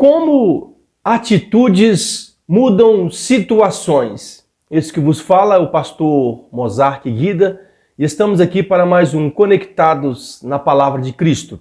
Como atitudes mudam situações? Esse que vos fala é o pastor Mozart Guida e estamos aqui para mais um Conectados na Palavra de Cristo.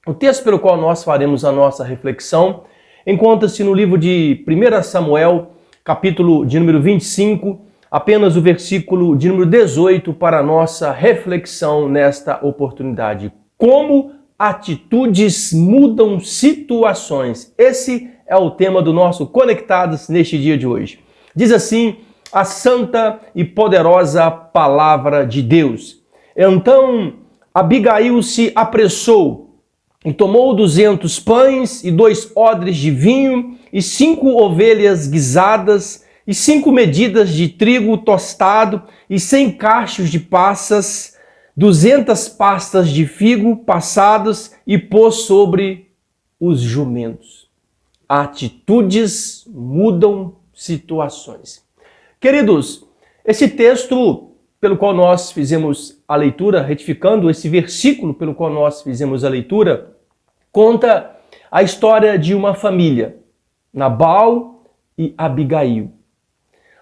O texto pelo qual nós faremos a nossa reflexão encontra-se no livro de 1 Samuel, capítulo de número 25, apenas o versículo de número 18 para a nossa reflexão nesta oportunidade. Como atitudes mudam situações. Esse é o tema do nosso Conectados neste dia de hoje. Diz assim a santa e poderosa palavra de Deus. Então Abigail se apressou e tomou 200 pães e 2 odres de vinho e 5 ovelhas guisadas e 5 medidas de trigo tostado e 100 cachos de passas, 200 pastas de figo passadas e pôs sobre os jumentos. Atitudes mudam situações. Queridos, esse texto pelo qual nós fizemos a leitura, retificando esse versículo pelo qual nós fizemos a leitura, conta a história de uma família, Nabal e Abigail.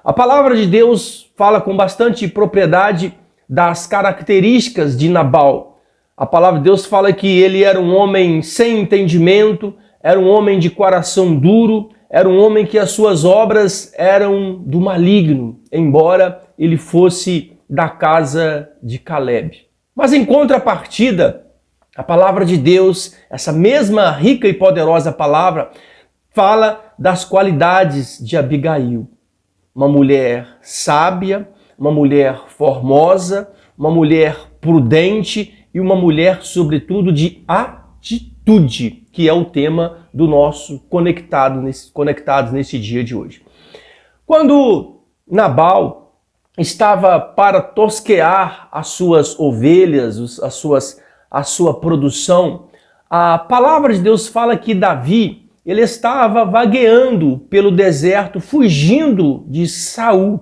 A palavra de Deus fala com bastante propriedade das características de Nabal. A palavra de Deus fala que ele era um homem sem entendimento, era um homem de coração duro, era um homem que as suas obras eram do maligno, embora ele fosse da casa de Caleb. Mas em contrapartida, a palavra de Deus, essa mesma rica e poderosa palavra, fala das qualidades de Abigail. Uma mulher sábia, uma mulher formosa, uma mulher prudente e uma mulher, sobretudo, de atitude, que é o tema do nosso Conectados nesse dia de hoje. Quando Nabal estava para tosquear as suas ovelhas, a sua produção, a palavra de Deus fala que Davi, ele estava vagueando pelo deserto, fugindo de Saul.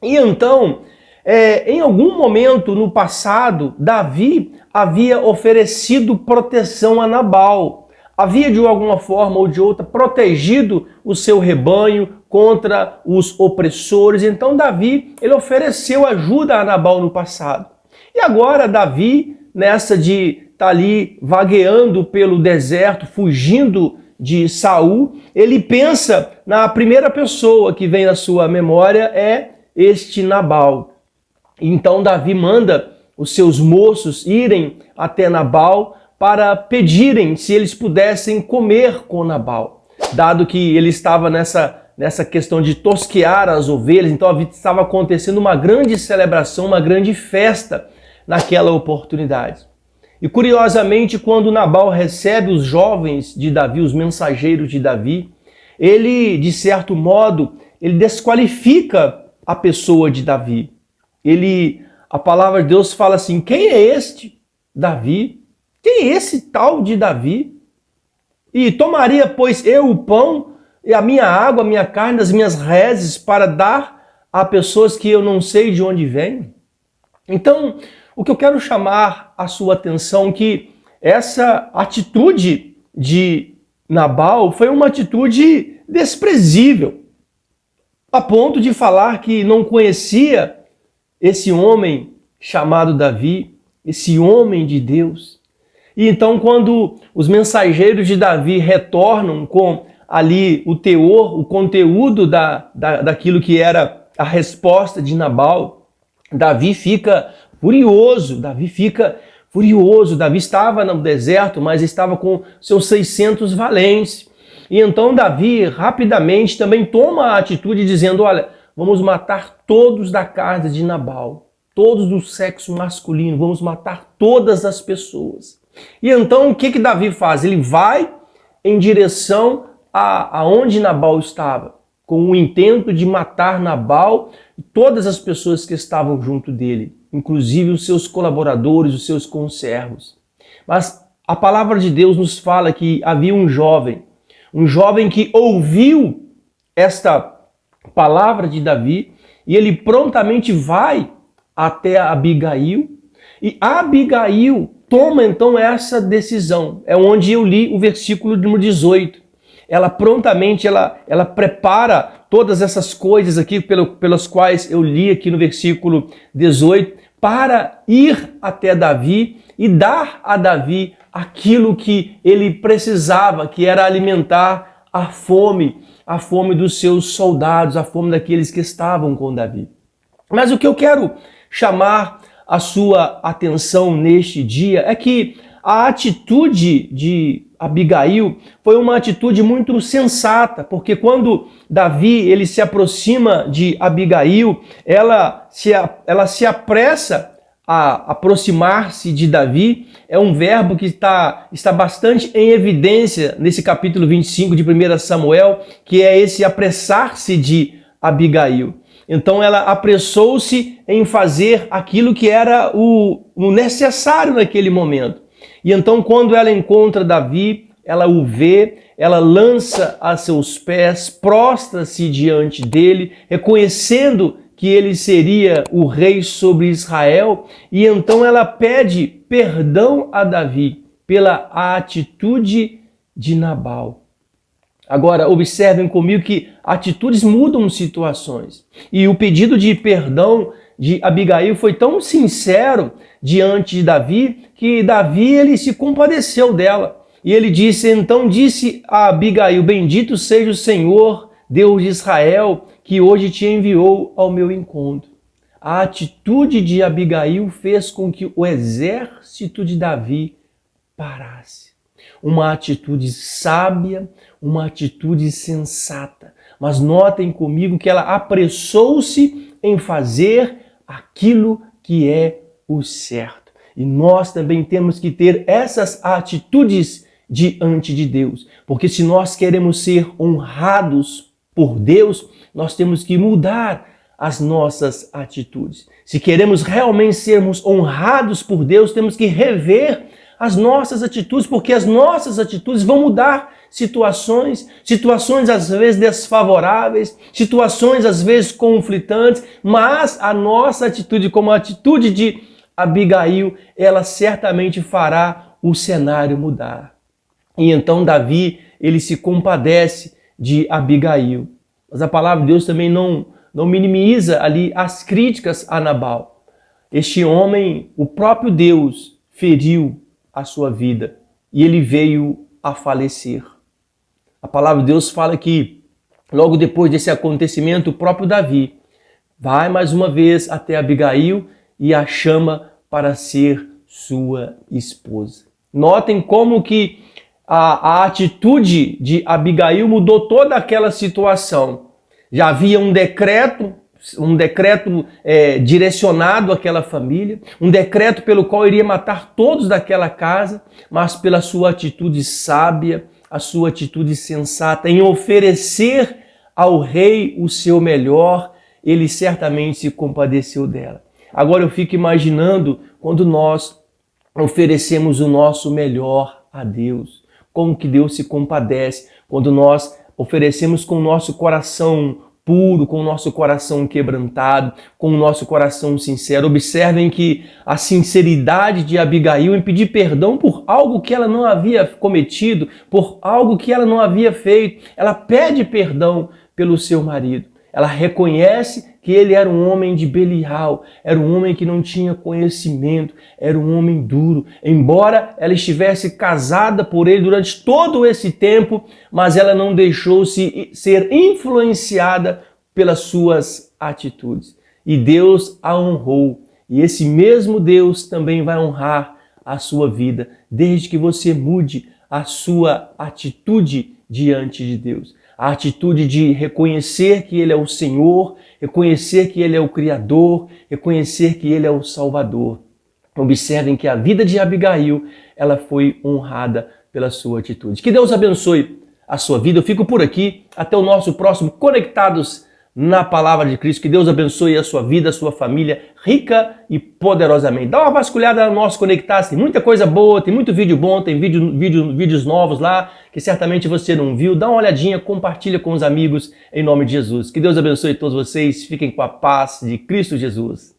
E então, em algum momento no passado, Davi havia oferecido proteção a Nabal. Havia de alguma forma ou de outra protegido o seu rebanho contra os opressores. Então Davi, ele ofereceu ajuda a Nabal no passado. E agora Davi, nessa de estar ali vagueando pelo deserto, fugindo de Saul, ele pensa na primeira pessoa que vem na sua memória é este Nabal. Então Davi manda os seus moços irem até Nabal para pedirem se eles pudessem comer com Nabal. Dado que ele estava nessa questão de tosquear as ovelhas, então estava acontecendo uma grande celebração, uma grande festa naquela oportunidade. E curiosamente, quando Nabal recebe os jovens de Davi, os mensageiros de Davi, ele, de certo modo, ele desqualifica a pessoa de Davi. A palavra de Deus fala assim: quem é este Davi? Quem é esse tal de Davi? E tomaria, pois, eu o pão e a minha água, a minha carne, as minhas reses para dar a pessoas que eu não sei de onde vêm? Então, o que eu quero chamar a sua atenção é que essa atitude de Nabal foi uma atitude desprezível, a ponto de falar que não conhecia esse homem chamado Davi, esse homem de Deus. E então, quando os mensageiros de Davi retornam com ali o teor, o conteúdo daquilo que era a resposta de Nabal, Davi fica furioso. Davi estava no deserto, mas estava com seus 600 valentes. E então Davi rapidamente também toma a atitude dizendo: olha, vamos matar todos da casa de Nabal, todos do sexo masculino, vamos matar todas as pessoas. E então o que Davi faz? Ele vai em direção aonde Nabal estava, com o intento de matar Nabal e todas as pessoas que estavam junto dele, inclusive os seus colaboradores, os seus conservos. Mas a palavra de Deus nos fala que havia um jovem que ouviu esta palavra de Davi e ele prontamente vai até Abigail e Abigail toma então essa decisão. É onde eu li o versículo número 18. ela prontamente ela prepara todas essas coisas aqui pelas quais eu li aqui no versículo 18, para ir até Davi e dar a Davi aquilo que ele precisava, que era alimentar a fome dos seus soldados, a fome daqueles que estavam com Davi. Mas o que eu quero chamar a sua atenção neste dia é que a atitude de Abigail foi uma atitude muito sensata, porque quando Davi ele se aproxima de Abigail, ela se apressa a aproximar-se de Davi. É um verbo que está bastante em evidência nesse capítulo 25 de 1 Samuel, que é esse apressar-se de Abigail. Então ela apressou-se em fazer aquilo que era o necessário naquele momento. E então quando ela encontra Davi, ela o vê, ela lança a seus pés, prostra-se diante dele, reconhecendo que ele seria o rei sobre Israel, e então ela pede perdão a Davi pela atitude de Nabal. Agora, observem comigo que atitudes mudam situações. E o pedido de perdão de Abigail foi tão sincero diante de Davi, que Davi ele se compadeceu dela. E ele disse, então disse a Abigail, bendito seja o Senhor, Deus de Israel, que hoje te enviou ao meu encontro. A atitude de Abigail fez com que o exército de Davi parasse. Uma atitude sábia, uma atitude sensata. Mas notem comigo que ela apressou-se em fazer aquilo que é o certo. E nós também temos que ter essas atitudes diante de Deus. Porque se nós queremos ser honrados por Deus, nós temos que mudar as nossas atitudes. Se queremos realmente sermos honrados por Deus, temos que rever as nossas atitudes, porque as nossas atitudes vão mudar situações às vezes desfavoráveis, situações às vezes conflitantes, mas a nossa atitude, como a atitude de Abigail, ela certamente fará o cenário mudar. E então Davi, ele se compadece de Abigail. Mas a palavra de Deus também não minimiza ali as críticas a Nabal. Este homem, o próprio Deus, feriu a sua vida e ele veio a falecer. A palavra de Deus fala que logo depois desse acontecimento, o próprio Davi vai mais uma vez até Abigail e a chama para ser sua esposa. Notem como que a atitude de Abigail mudou toda aquela situação. Já havia um decreto direcionado àquela família, um decreto pelo qual iria matar todos daquela casa, mas pela sua atitude sábia, a sua atitude sensata em oferecer ao rei o seu melhor, ele certamente se compadeceu dela. Agora eu fico imaginando quando nós oferecemos o nosso melhor a Deus, como que Deus se compadece quando nós oferecemos com o nosso coração puro, com o nosso coração quebrantado, com o nosso coração sincero. Observem que a sinceridade de Abigail em pedir perdão por algo que ela não havia cometido, por algo que ela não havia feito. Ela pede perdão pelo seu marido. Ela reconhece que ele era um homem de Belial, era um homem que não tinha conhecimento, era um homem duro. Embora ela estivesse casada por ele durante todo esse tempo, mas ela não deixou-se ser influenciada pelas suas atitudes. E Deus a honrou. E esse mesmo Deus também vai honrar a sua vida, desde que você mude a sua atitude diante de Deus. A atitude de reconhecer que Ele é o Senhor, reconhecer que Ele é o Criador, reconhecer que Ele é o Salvador. Observem que a vida de Abigail, ela foi honrada pela sua atitude. Que Deus abençoe a sua vida. Eu fico por aqui. Até o nosso próximo Conectados na Palavra de Cristo. Que Deus abençoe a sua vida, a sua família, rica e poderosamente. Dá uma vasculhada no nosso Conectados. Tem muita coisa boa, tem muito vídeo bom, tem vídeos novos lá, que certamente você não viu. Dá uma olhadinha, compartilha com os amigos, em nome de Jesus. Que Deus abençoe todos vocês. Fiquem com a paz de Cristo Jesus.